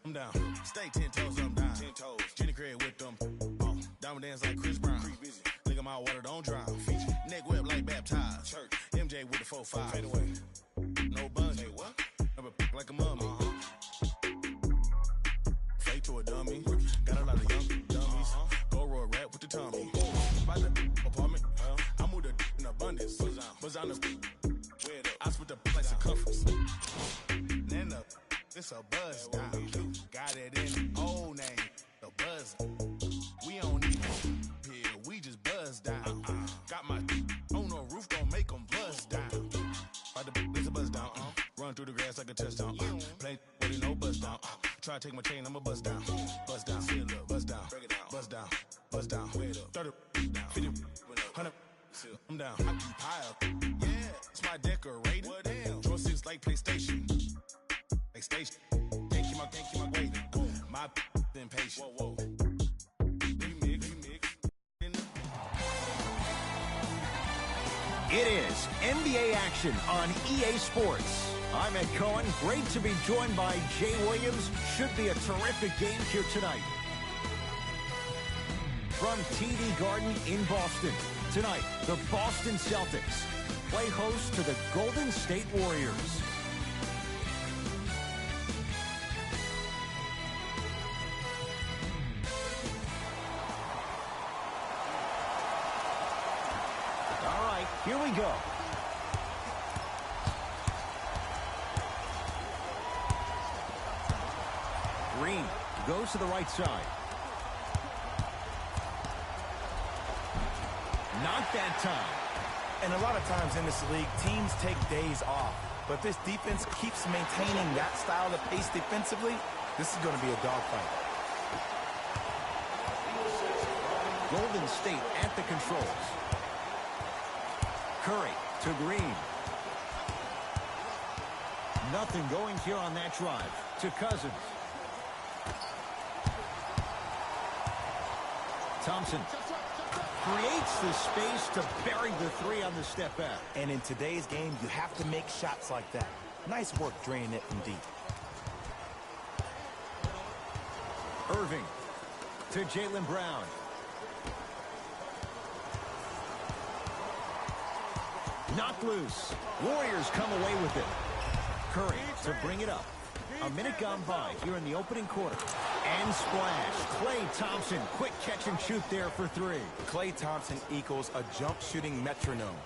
I'm down. Stay 10 toes, I'm down. 10 toes. Jenny Craig with them. Diamond dance like Chris Brown. Look at my water, don't drown. Neck whip like baptized. Church. MJ with the 4-5. Fade away. No buns. Hey, what? Never like a mummy. Fake to a dummy. Got a lot of young dummies. Go roll rap with the tummy. By the apartment. I moved in abundance. Buzz on the. I split the like circumference. Nana. It's a buzz down. Got it in the old name. The buzz. We don't need here. We just buzz down. Got my on the roof. Don't make them buzz down. By the it's a buzz down. Run through the grass like a touchdown. Play with no buzz down. Try to take my chain. I'ma buzz down. Buzz down. Buzz down. Buzz down. Buzz down. 30 down. 50. 100. I'm down. I keep high. Yeah. It's my decorator. Draw 6 like PlayStation. Like station. Can't keep my weight. My impatient. Whoa. It is NBA action on EA Sports. I'm Ed Cohen. Great to be joined by Jay Williams. Should be a terrific game here tonight. From TD Garden in Boston. Tonight, the Boston Celtics play host to the Golden State Warriors. Here we go. Green goes to the right side. Not that time. And a lot of times in this league, teams take days off. But this defense keeps maintaining that style of pace defensively. This is going to be a dogfight. Golden State at the controls. Curry to Green. Nothing going here on that drive. To Cousins. Thompson creates the space to bury the three on the step back. And in today's game, you have to make shots like that. Nice work draining it from deep. Irving to Jaylen Brown. Knocked loose. Warriors come away with it. Curry to bring it up. A minute gone by here in the opening quarter. And splash. Klay Thompson, quick catch and shoot there for 3. Klay Thompson equals a jump shooting metronome.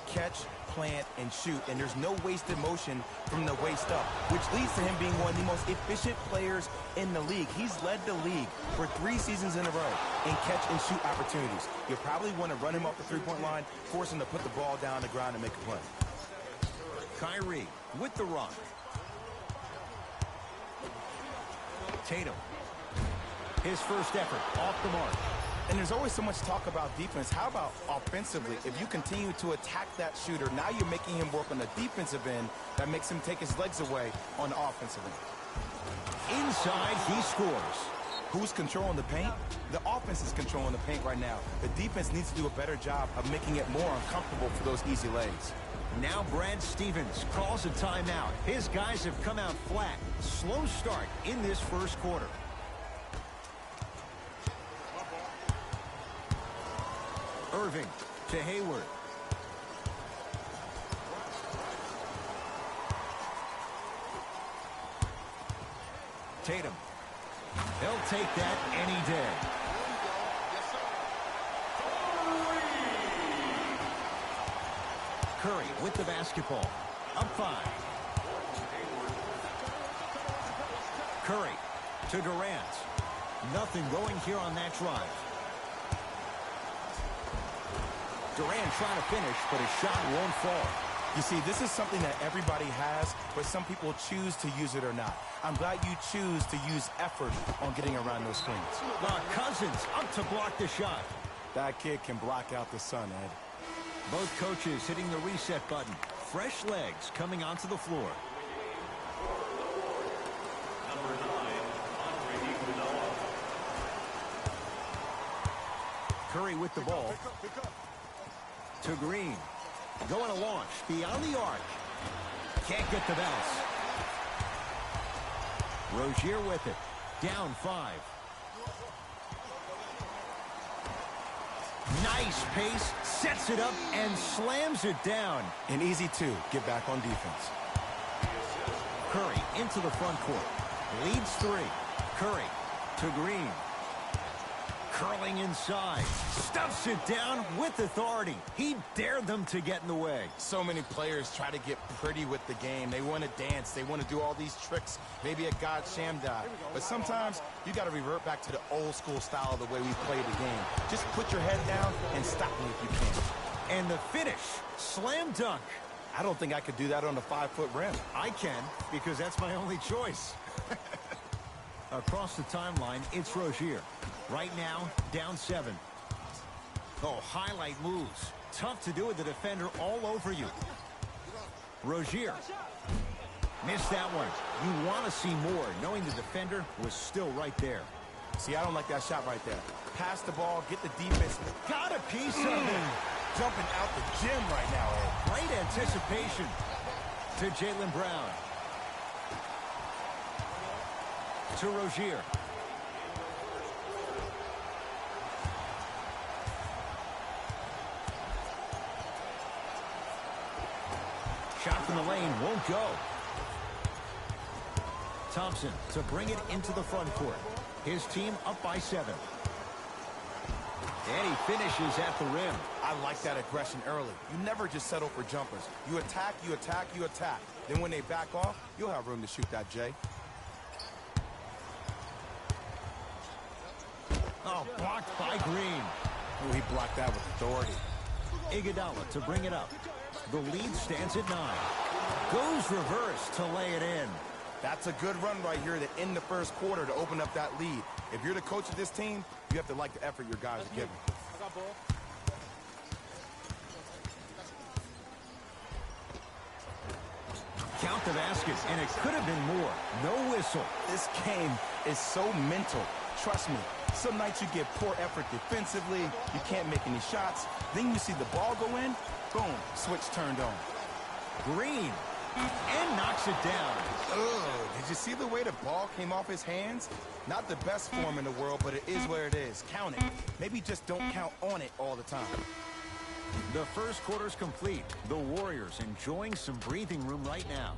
Catch, plant, and shoot, and there's no wasted motion from the waist up, which leads to him being one of the most efficient players in the league. He's led the league for 3 seasons in a row in catch and shoot opportunities. You'll probably want to run him off the three-point line, force him to put the ball down on the ground and make a play. Kyrie with the run. Tatum. His first effort off the mark. And there's always so much talk about defense. How about offensively? If you continue to attack that shooter, now you're making him work on the defensive end. That makes him take his legs away on the offensive end. Inside, he scores. Who's controlling the paint? The offense is controlling the paint right now. The defense needs to do a better job of making it more uncomfortable for those easy lays. Now Brad Stevens calls a timeout. His guys have come out flat. Slow start in this first quarter. Irving to Hayward. Tatum. They'll take that any day. Curry with the basketball. Up 5. Curry to Durant. Nothing going here on that drive. Durant trying to finish, but his shot won't fall. You see, this is something that everybody has, but some people choose to use it or not. I'm glad you choose to use effort on getting around those screens. Cousins up to block the shot. That kid can block out the sun, Ed. Both coaches hitting the reset button. Fresh legs coming onto the floor. Curry with the ball. To Green. Going to launch beyond the arc. Can't get the bounce. Rozier with it. Down 5. Nice pace. Sets it up and slams it down. An easy 2. Get back on defense. Curry into the front court. Leads 3. Curry to Green. Curling inside. Stuffs it down with authority. He dared them to get in the way. So many players try to get pretty with the game. They want to dance. They want to do all these tricks. Maybe a God sham dive. But sometimes you got to revert back to the old school style of the way we play the game. Just put your head down and stop me if you can. And the finish. Slam dunk. I don't think I could do that on the 5-foot rim. I can, because that's my only choice. Across the timeline, it's Rozier. Right now, down 7. Oh, highlight moves. Tough to do with the defender all over you. Rozier. Missed that one. You want to see more, knowing the defender was still right there. See, I don't like that shot right there. Pass the ball, get the defense. Got a piece of it. Jumping out the gym right now, Ed. Great anticipation to Jaylen Brown. To Rozier. Shot from the lane won't go. Thompson to bring it into the front court. His team up by 7. And he finishes at the rim. I like that aggression early. You never just settle for jumpers. You attack, you attack, you attack. Then when they back off, you'll have room to shoot that, Jay. Oh, blocked by Green. Ooh, he blocked that with authority. Iguodala to bring it up. The lead stands at 9. Goes reverse to lay it in. That's a good run right here to end the first quarter to open up that lead. If you're the coach of this team, you have to like the effort your guys are giving. Count the baskets, and it could have been more. No whistle. This game is so mental. Trust me, some nights you get poor effort defensively, you can't make any shots, then you see the ball go in, boom, switch turned on. Green, and knocks it down. Ugh, did you see the way the ball came off his hands? Not the best form in the world, but it is where it is. Count it. Maybe just don't count on it all the time. The first quarter's complete. The Warriors enjoying some breathing room right now.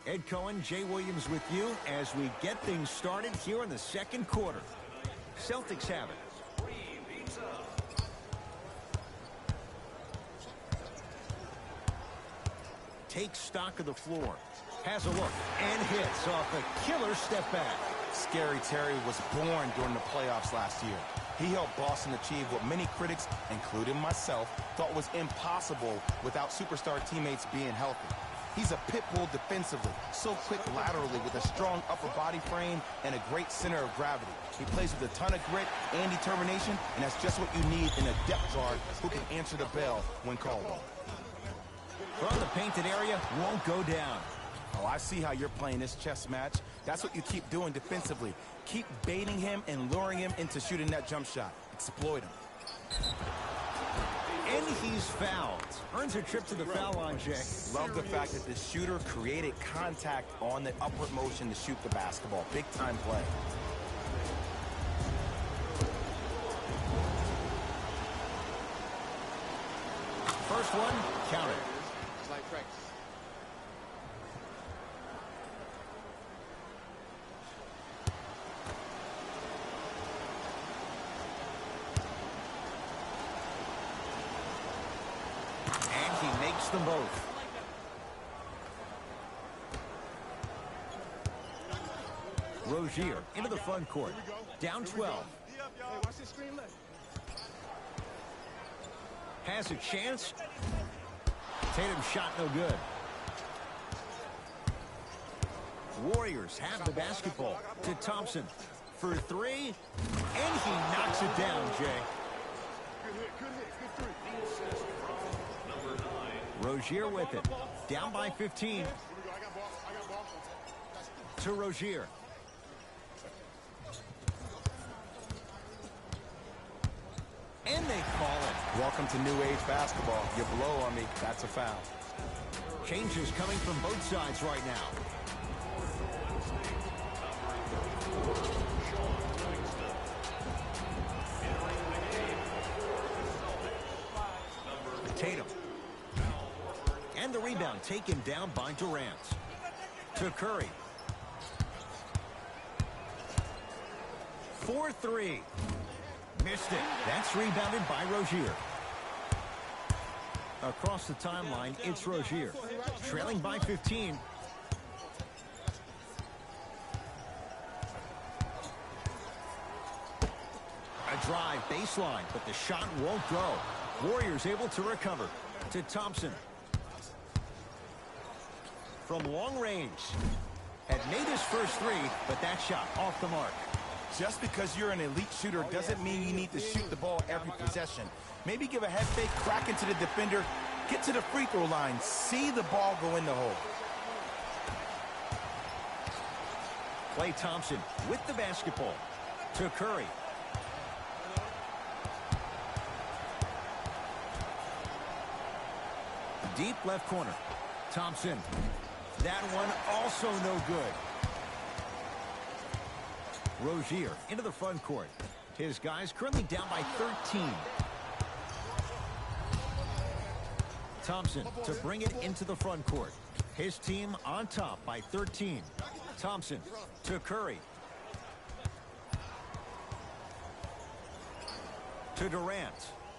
Ed Cohen, Jay Williams with you as we get things started here in the second quarter. Celtics have it. Takes stock of the floor. Has a look and hits off a killer step back. Scary Terry was born during the playoffs last year. He helped Boston achieve what many critics, including myself, thought was impossible without superstar teammates being healthy. He's a pit bull defensively, so quick laterally with a strong upper body frame and a great center of gravity. He plays with a ton of grit and determination, and that's just what you need in a depth guard who can answer the bell when called. From the painted area, won't go down. Oh, I see how you're playing this chess match. That's what you keep doing defensively. Keep baiting him and luring him into shooting that jump shot. Exploit him. And he's fouled. Earns a trip to the foul line, Jay. Love the fact that the shooter created contact on the upward motion to shoot the basketball. Big time play. First one, count it. Them both. Rozier into the front court. Down 12. Has a chance. Tatum's shot no good. Warriors have the basketball to Thompson for 3. And he knocks it down, Jay. Rozier with it. Down by 15. To Rozier. And they call it. Welcome to new age basketball. You blow on me, that's a foul. Changes coming from both sides right now. Tatum. And the rebound taken down by Durant. To Curry. 4-3. Missed it. That's rebounded by Rozier. Across the timeline, it's Rozier. Trailing by 15. A drive baseline, but the shot won't go. Warriors able to recover. To Thompson. From long range. Had made his first three, but that shot off the mark. Just because you're an elite shooter doesn't mean you need to shoot the ball every possession. Maybe give a head fake, crack into the defender, get to the free throw line, see the ball go in the hole. Klay Thompson with the basketball. To Curry. Deep left corner. Thompson. That one also no good. Rozier into the front court. His guys currently down by 13. Thompson to bring it into the front court. His team on top by 13. Thompson to Curry. To Durant.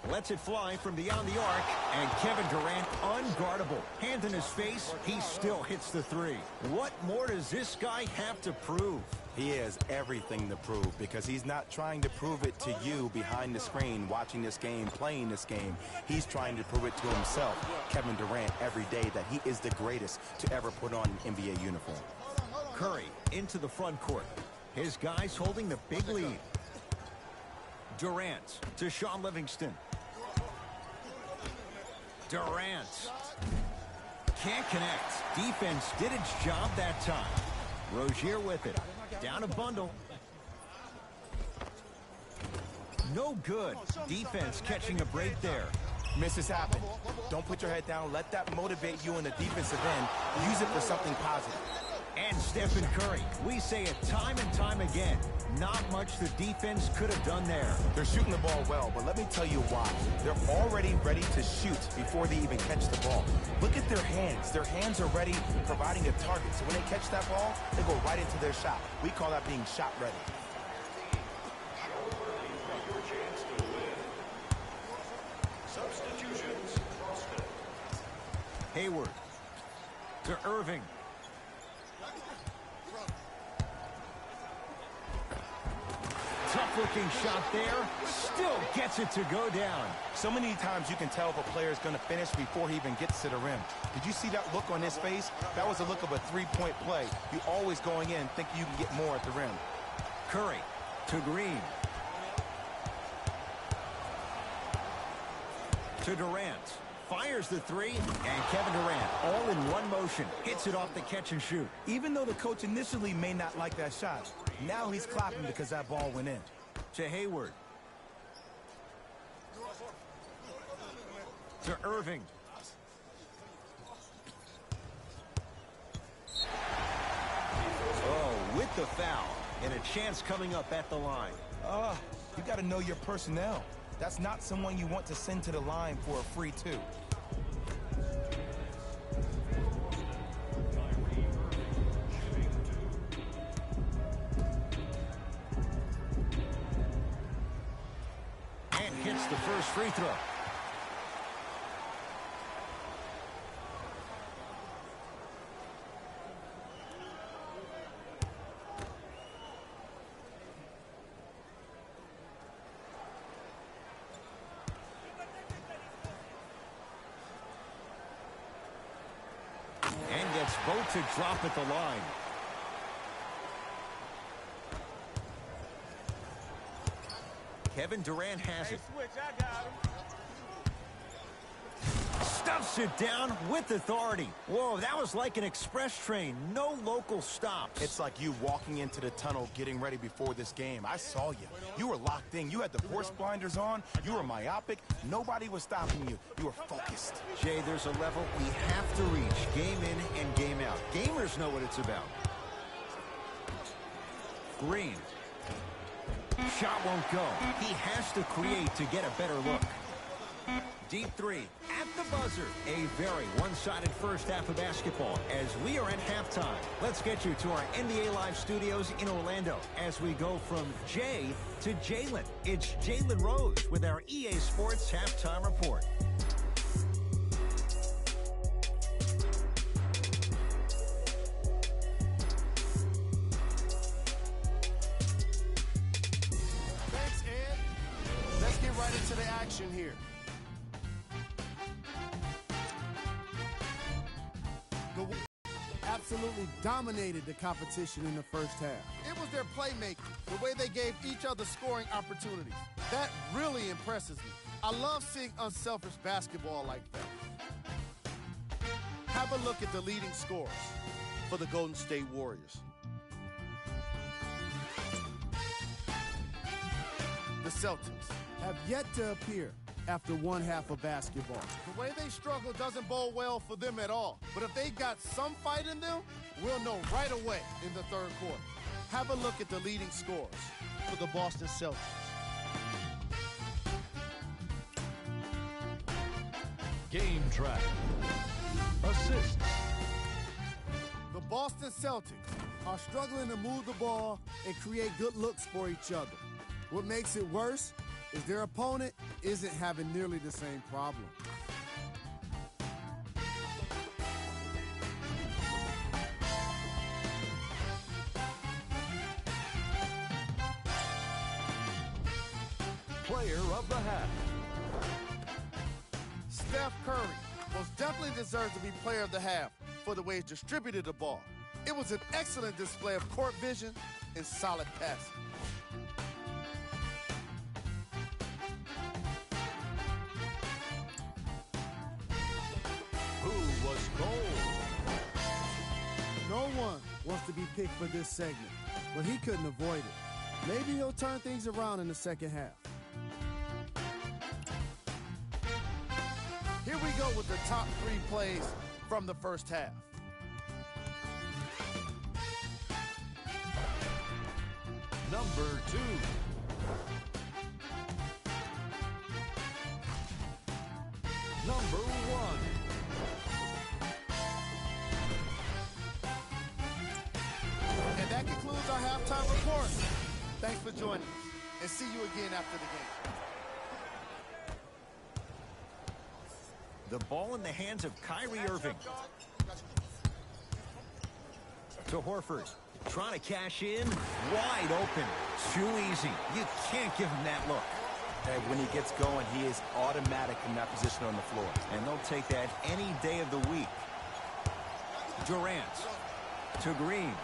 Lets it fly from beyond the arc. And Kevin Durant unguardable. Hand in his face. He still hits the three. What more does this guy have to prove? He has everything to prove because he's not trying to prove it to you behind the screen watching this game, playing this game. He's trying to prove it to himself, Kevin Durant, every day that he is the greatest to ever put on an NBA uniform. Curry into the front court. His guys holding the big lead. Durant to Shaun Livingston. Durant. Can't connect. Defense did its job that time. Rozier with it. Down a bundle. No good. Defense catching a break there. Misses happen. Don't put your head down. Let that motivate you in the defensive end. Use it for something positive. And Stephen Curry. We say it time and time again. Not much the defense could have done there. They're shooting the ball well, but let me tell you why. They're already ready to shoot before they even catch the ball. Look at their hands. Their hands are ready, providing a target. So when they catch that ball, they go right into their shot. We call that being shot ready. Hayward to Irving. Tough-looking shot there. Still gets it to go down. So many times you can tell if a player is going to finish before he even gets to the rim. Did you see that look on his face? That was a look of a three-point play. You always going in thinking you can get more at the rim. Curry to Green. To Durant. Fires the three, and Kevin Durant, all in one motion, hits it off the catch and shoot. Even though the coach initially may not like that shot, now he's clapping because that ball went in. To Hayward. To Irving. Oh, with the foul, and a chance coming up at the line. You got to know your personnel. That's not someone you want to send to the line for a free two. And hits the first free throw. And gets both to drop at the line. Kevin Durant has it. Shuts it down with authority. Whoa, that was like an express train. No local stops. It's like you walking into the tunnel getting ready before this game. I saw you. You were locked in. You had the horse blinders on. You were myopic. Nobody was stopping you. You were focused. Jay, there's a level we have to reach. Game in and game out. Gamers know what it's about. Green. Shot won't go. He has to create to get a better look. Deep three at the buzzer. A very one-sided first half of basketball as we are at halftime. Let's get you to our NBA Live studios in Orlando as we go from Jay to Jalen. It's Jalen Rose with our EA Sports Halftime Report. Thanks, Ed. Let's get right into the action here. The absolutely dominated the competition in the first half. It was their playmaking, the way they gave each other scoring opportunities. That really impresses me. I love seeing unselfish basketball like that. Have a look at the leading scorers for the Golden State Warriors. The Celtics have yet to appear after one half of basketball. The way they struggle doesn't bode well for them at all. But if they got some fight in them, we'll know right away in the third quarter. Have a look at the leading scorers for the Boston Celtics. Game track. Assists. The Boston Celtics are struggling to move the ball and create good looks for each other. What makes it worse is their opponent isn't having nearly the same problem. Player of the half. Steph Curry most definitely deserves to be player of the half for the way he distributed the ball. It was an excellent display of court vision and solid passing. Who was gold? No one wants to be picked for this segment, but he couldn't avoid it. Maybe he'll turn things around in the second half. Here we go with the top 3 plays from the first half. Number 2. Number 1. And that concludes our halftime report. Thanks for joining us, and see you again after the game. The ball in the hands of Kyrie Irving. To Horford. Trying to cash in. Wide open. Too easy. You can't give him that look. Hey, when he gets going, he is automatic in that position on the floor. And they'll take that any day of the week. Durant. To Green.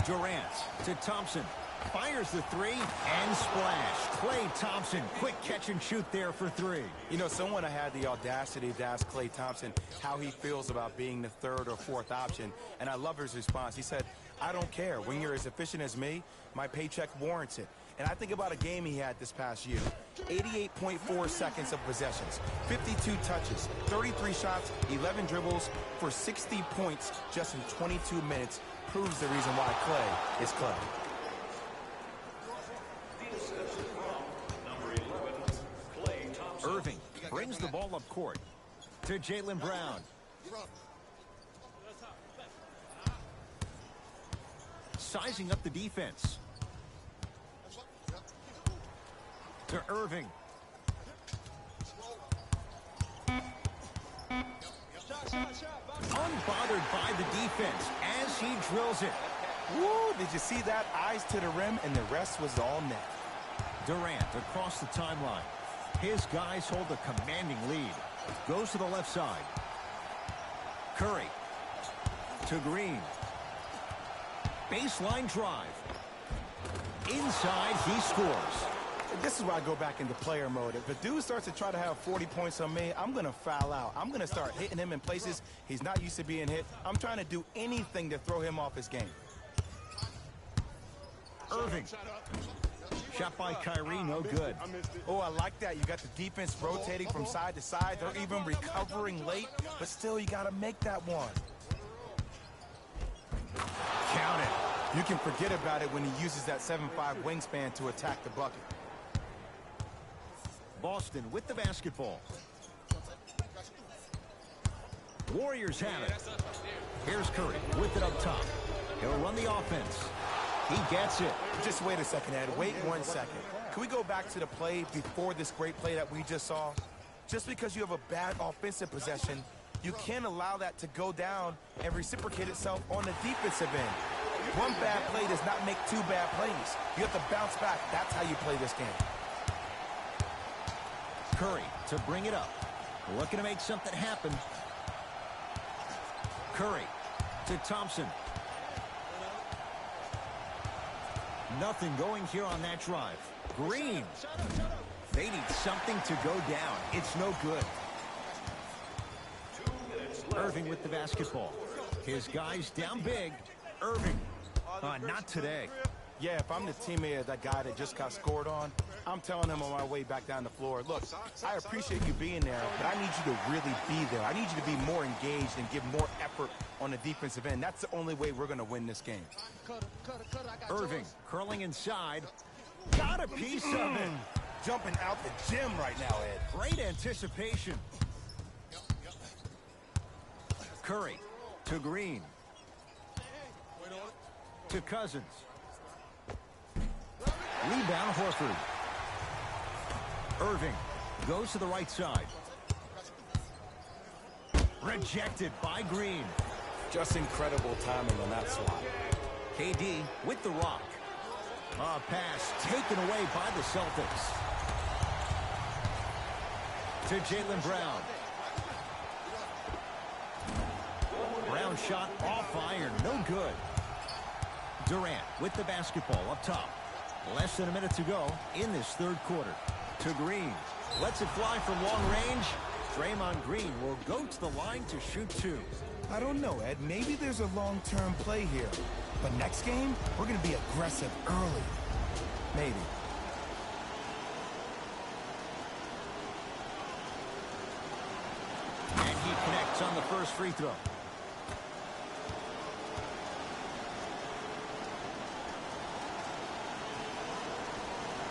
Durant to Thompson. Fires the 3 and splash. Klay Thompson, quick catch and shoot there for 3. You know, someone had the audacity to ask Klay Thompson how he feels about being the 3rd or 4th option, and I love his response. He said, I don't care. When you're as efficient as me, my paycheck warrants it. And I think about a game he had this past year. 88.4 seconds of possessions, 52 touches, 33 shots, 11 dribbles for 60 points just in 22 minutes proves the reason why Klay is Klay. Irving brings the ball up court to Jaylen Brown. Sizing up the defense. To Irving. Unbothered by the defense as he drills it. Woo, did you see that? Eyes to the rim, and the rest was all net. Durant across the timeline. His guys hold a commanding lead. Goes to the left side. Curry. To Green. Baseline drive. Inside, he scores. This is why I go back into player mode. If a dude starts to try to have 40 points on me, I'm going to foul out. I'm going to start hitting him in places he's not used to being hit. I'm trying to do anything to throw him off his game. Irving. Shot by Kyrie, no good. Oh, I like that. You got the defense rotating from side to side. They're even recovering late, but still, you got to make that one. Count it. You can forget about it when he uses that 7'5" wingspan to attack the bucket. Boston with the basketball. Warriors have it. Here's Curry with it up top. He'll run the offense. He gets it. Just wait a second, Ed. Wait 1 second. Can we go back to the play before this great play that we just saw? Just because you have a bad offensive possession, you can't allow that to go down and reciprocate itself on the defensive end. One bad play does not make two bad plays. You have to bounce back. That's how you play this game. Curry to bring it up. Looking to make something happen. Curry to Thompson. Nothing going here on that drive. Green. They need something to go down. It's no good. Irving with the basketball. His guys down big. Irving. Not today. Yeah, if I'm the teammate of that guy that just got scored on, I'm telling him on my way back down the floor, look, I appreciate you being there, but I need you to really be there. I need you to be more engaged and give more effort on the defensive end. That's the only way we're going to win this game. Irving curling inside. Got a piece of it. Jumping out the gym right now, Ed. Great anticipation. Curry to Green. To Cousins. Rebound Horford. Irving goes to the right side. Rejected by Green. Just incredible timing on that swat. KD with the rock. A pass taken away by the Celtics. To Jaylen Brown. Brown shot off iron, no good. Durant with the basketball up top. Less than a minute to go in this third quarter. To Green. Lets it fly from long range. Draymond Green will go to the line to shoot two. I don't know, Ed. Maybe there's a long-term play here. But next game, we're going to be aggressive early. Maybe. And he connects on the first free throw.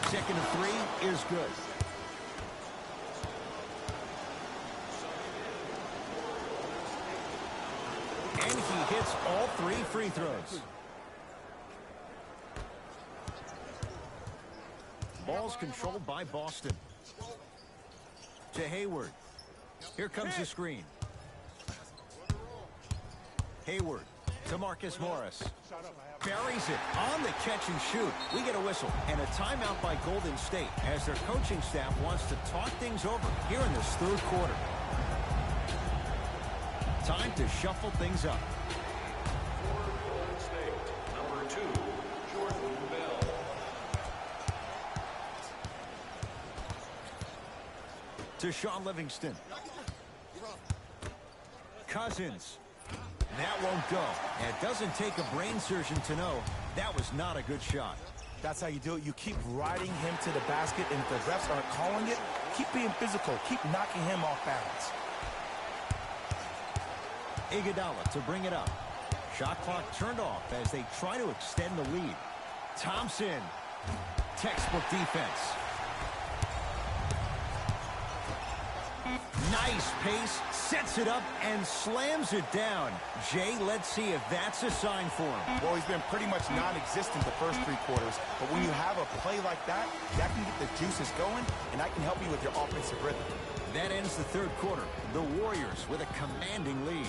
Second of three is good. And he hits all three free throws. Ball's controlled by Boston. To Hayward. Here comes the screen. Hayward to Marcus Morris. Buries it on the catch and shoot. We get a whistle and a timeout by Golden State as their coaching staff wants to talk things over here in this third quarter. Time to shuffle things up. Golden State, number 2, Jordan Bell. To Sean Livingston. Cousins. That won't go. And it doesn't take a brain surgeon to know that was not a good shot. That's how you do it. You keep riding him to the basket, and if the refs aren't calling it, keep being physical. Keep knocking him off balance. Iguodala to bring it up. Shot clock turned off as they try to extend the lead. Thompson. Textbook defense. Nice pace, sets it up, and slams it down. Jay, let's see if that's a sign for him. Well, he's been pretty much non-existent the first three quarters, but when you have a play like that, that can get the juices going, and that can help you with your offensive rhythm. That ends the third quarter. The Warriors with a commanding lead.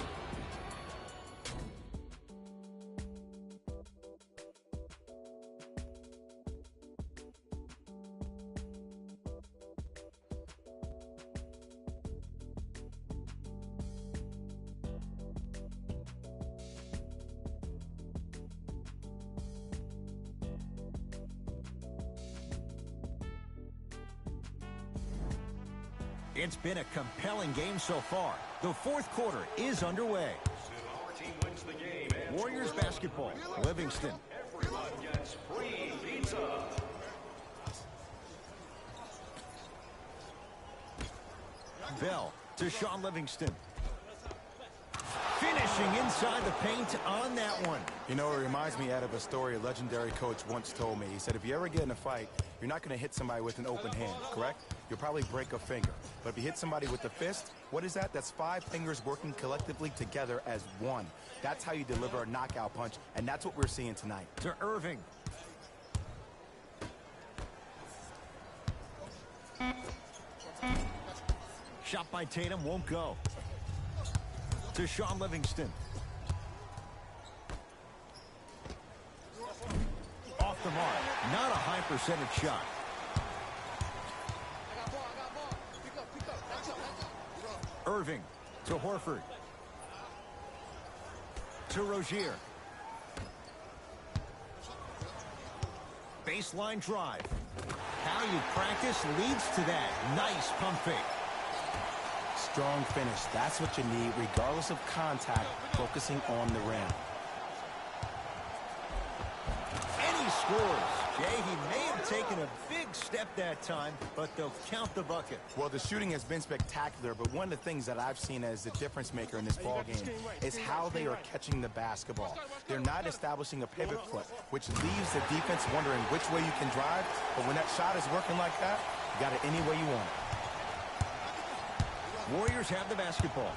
It's been a compelling game so far. The fourth quarter is underway. Our team wins the game. And Warriors basketball. Livingston. everyone gets free pizza. Bell to Sean Livingston. Finishing inside the paint on that one. You know, it reminds me out of a story a legendary coach once told me. He said, if you ever get in a fight, you're not going to hit somebody with an open hand, correct? You'll probably break a finger. But if you hit somebody with the fist, what is that? That's 5 fingers working collectively together as one. That's how you deliver a knockout punch, and that's what we're seeing tonight. To Irving. Shot by Tatum won't go. To Sean Livingston. Off the mark. Not a high percentage shot. Irving to Horford. To Rozier. Baseline drive. How you practice leads to that. Nice pump fake. Strong finish. That's what you need, regardless of contact, focusing on the rim. And he scores. Jay, he may have taken a big step that time, but they'll count the bucket. Well, the shooting has been spectacular, but one of the things that I've seen as the difference maker in this ballgame is how they are catching the basketball. They're not establishing a pivot foot, which leaves the defense wondering which way you can drive, but when that shot is working like that, you got it any way you want it. Warriors have the basketball.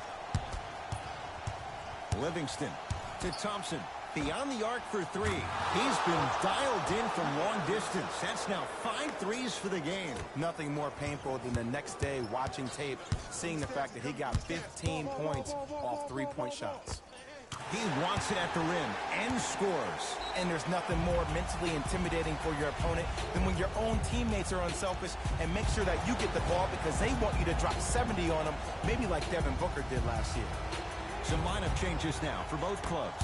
Livingston to Thompson. Beyond the arc for 3. He's been dialed in from long distance. That's now 5 threes for the game. Nothing more painful than the next day watching tape, seeing the fact that he got 15 points off 3-point shots. He wants it at the rim and scores. And there's nothing more mentally intimidating for your opponent than when your own teammates are unselfish and make sure that you get the ball because they want you to drop 70 on them, maybe like Devin Booker did last year. Some lineup changes now for both clubs.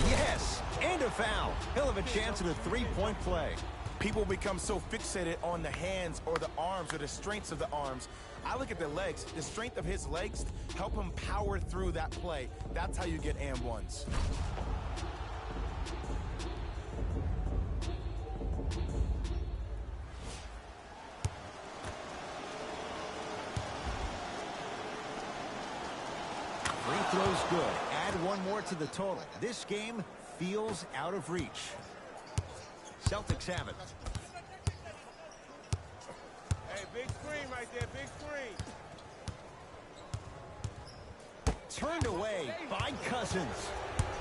Yes, and a foul. He'll have a chance at a 3-point play. People become so fixated on the hands or the arms or the strengths of the arms. I look at the legs. The strength of his legs help him power through that play. That's how you get and ones. Free throw's good. Add one more to the total. This game feels out of reach. Celtics have it. Hey, big screen right there, big screen. Turned away by Cousins.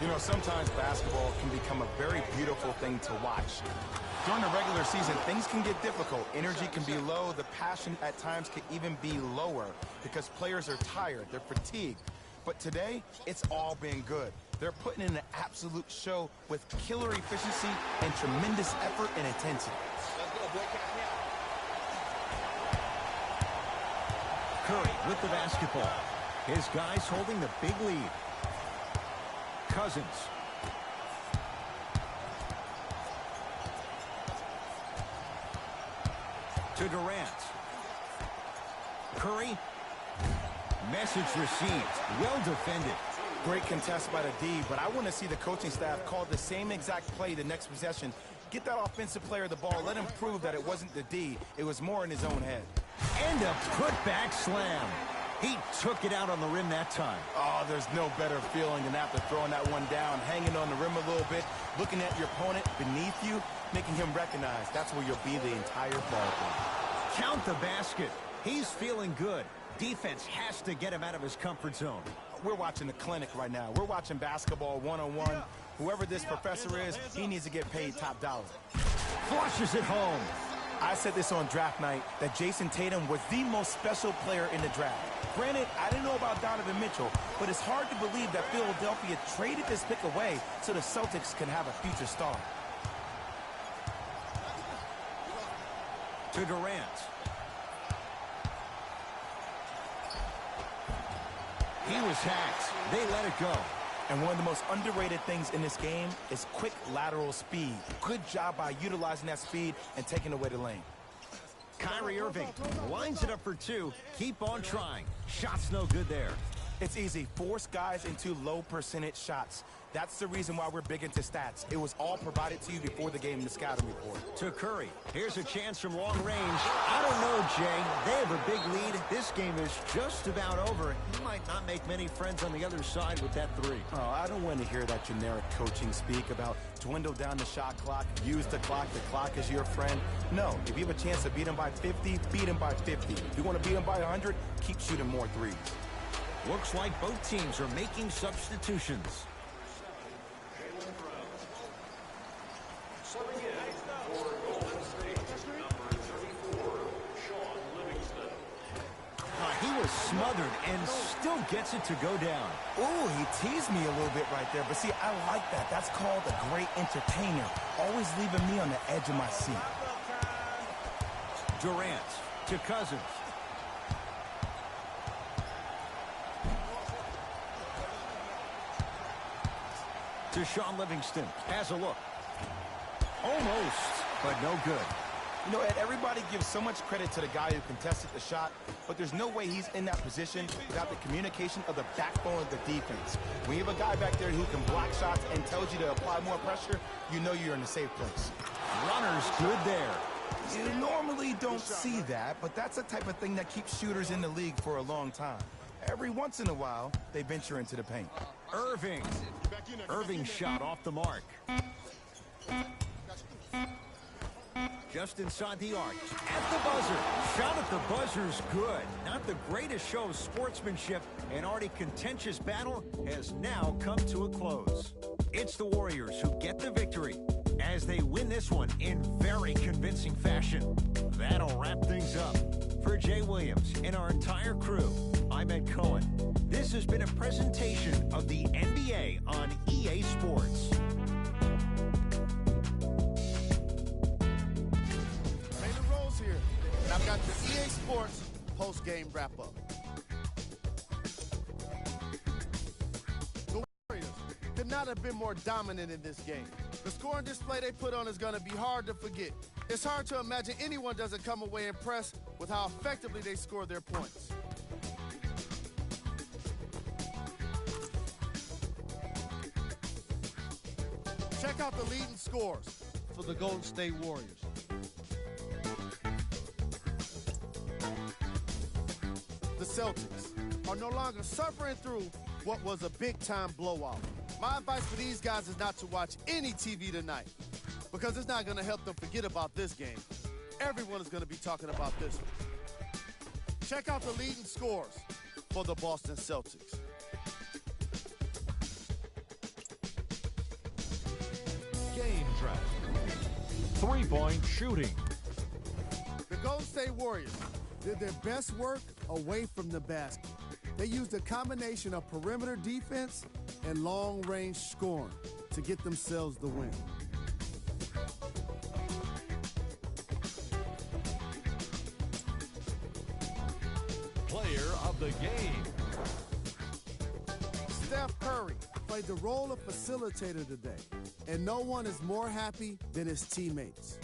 You know, sometimes basketball can become a very beautiful thing to watch. During the regular season, things can get difficult. Energy can be low. The passion at times can even be lower because players are tired. They're fatigued. But today, it's all been good. They're putting in an absolute show with killer efficiency and tremendous effort and intensity. Curry with the basketball. His guys holding the big lead. Cousins. To Durant. Curry. Message received. Well defended. Great contest by the D, but I want to see the coaching staff call the same exact play the next possession. Get that offensive player the ball. Let him prove that it wasn't the D. It was more in his own head. And a putback slam. He took it out on the rim that time. Oh, there's no better feeling than after throwing that one down, hanging on the rim a little bit, looking at your opponent beneath you, making him recognize that's where you'll be the entire ball game. Count the basket. He's feeling good. Defense has to get him out of his comfort zone. We're watching a clinic right now. We're watching basketball one-on-one. Whoever this professor is, he needs to get paid top dollar. Flushes it home. I said this on draft night, that Jason Tatum was the most special player in the draft. Granted, I didn't know about Donovan Mitchell, but it's hard to believe that Philadelphia traded this pick away so the Celtics can have a future star. To Durant. He was hacked. They let it go. And one of the most underrated things in this game is quick lateral speed. Good job by utilizing that speed and taking away the lane. Kyrie Irving lines it up for two. Keep on trying. Shot's no good there. It's easy. Force guys into low percentage shots. That's the reason why we're big into stats. It was all provided to you before the game in the scouting report. To Curry. Here's a chance from long range. I don't know, Jay. They have a big lead. This game is just about over. He might not make many friends on the other side with that three. Oh, I don't want to hear that generic coaching speak about dwindle down the shot clock, use the clock is your friend. No, if you have a chance to beat him by 50, beat him by 50. If you want to beat him by 100, keep shooting more threes. Looks like both teams are making substitutions. He was smothered and still gets it to go down. Ooh, he teased me a little bit right there. But see, I like that. That's called a great entertainer. Always leaving me on the edge of my seat. Durant to Cousins. To Sean Livingston. Has a look. Almost, but no good. You know, Ed, everybody gives so much credit to the guy who contested the shot, but there's no way he's in that position without the communication of the backbone of the defense. When you have a guy back there who can block shots and tells you to apply more pressure, you know you're in a safe place. Runner's good there. You normally don't see that, but that's the type of thing that keeps shooters in the league for a long time. Every once in a while, they venture into the paint. Irving. Irving's shot off the mark. Just inside the arc. At the buzzer. Shot at the buzzer's good. Not the greatest show of sportsmanship. An already contentious battle has now come to a close. It's the Warriors who get the victory as they win this one in very convincing fashion. That'll wrap things up. For Jay Williams and our entire crew, I'm Ed Cohen. This has been a presentation of the NBA on EA Sports. And I've got your EA Sports post-game wrap-up. The Warriors could not have been more dominant in this game. The scoring display they put on is going to be hard to forget. It's hard to imagine anyone doesn't come away impressed with how effectively they score their points. Check out the leading scores for the Golden State Warriors. The Celtics are no longer suffering through what was a big-time blowout. My advice for these guys is not to watch any TV tonight because it's not going to help them forget about this game. Everyone is going to be talking about this one. Check out the leading scores for the Boston Celtics. Game track. Three-point shooting. The Golden State Warriors did their best work away from the basket. They used a combination of perimeter defense and long-range scoring to get themselves the win. Player of the game. Steph Curry played the role of facilitator today, and no one is more happy than his teammates.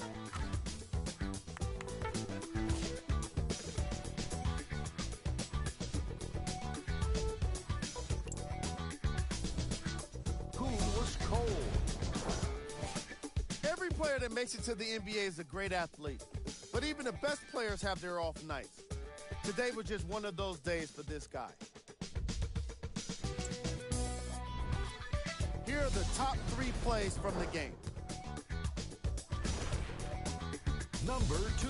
Every player that makes it to the NBA is a great athlete, but even the best players have their off nights. Today was just one of those days for this guy. Here are the top 3 plays from the game. Number 2.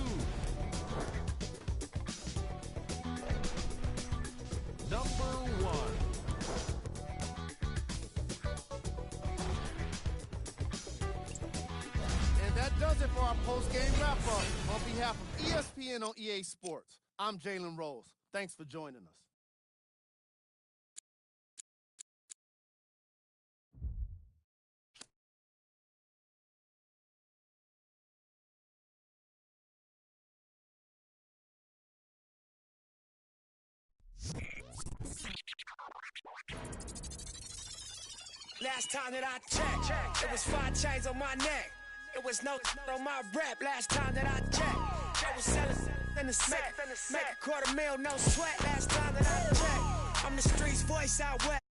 Number 1. That does it for our post-game wrap-up. On behalf of ESPN on EA Sports, I'm Jalen Rose. Thanks for joining us. Last time that I checked, it was 5 chains on my neck. It was no on my rap. Last time that I checked, I was selling in the set. Make $250,000, no sweat. Last time that I checked, I'm the streets voice out west.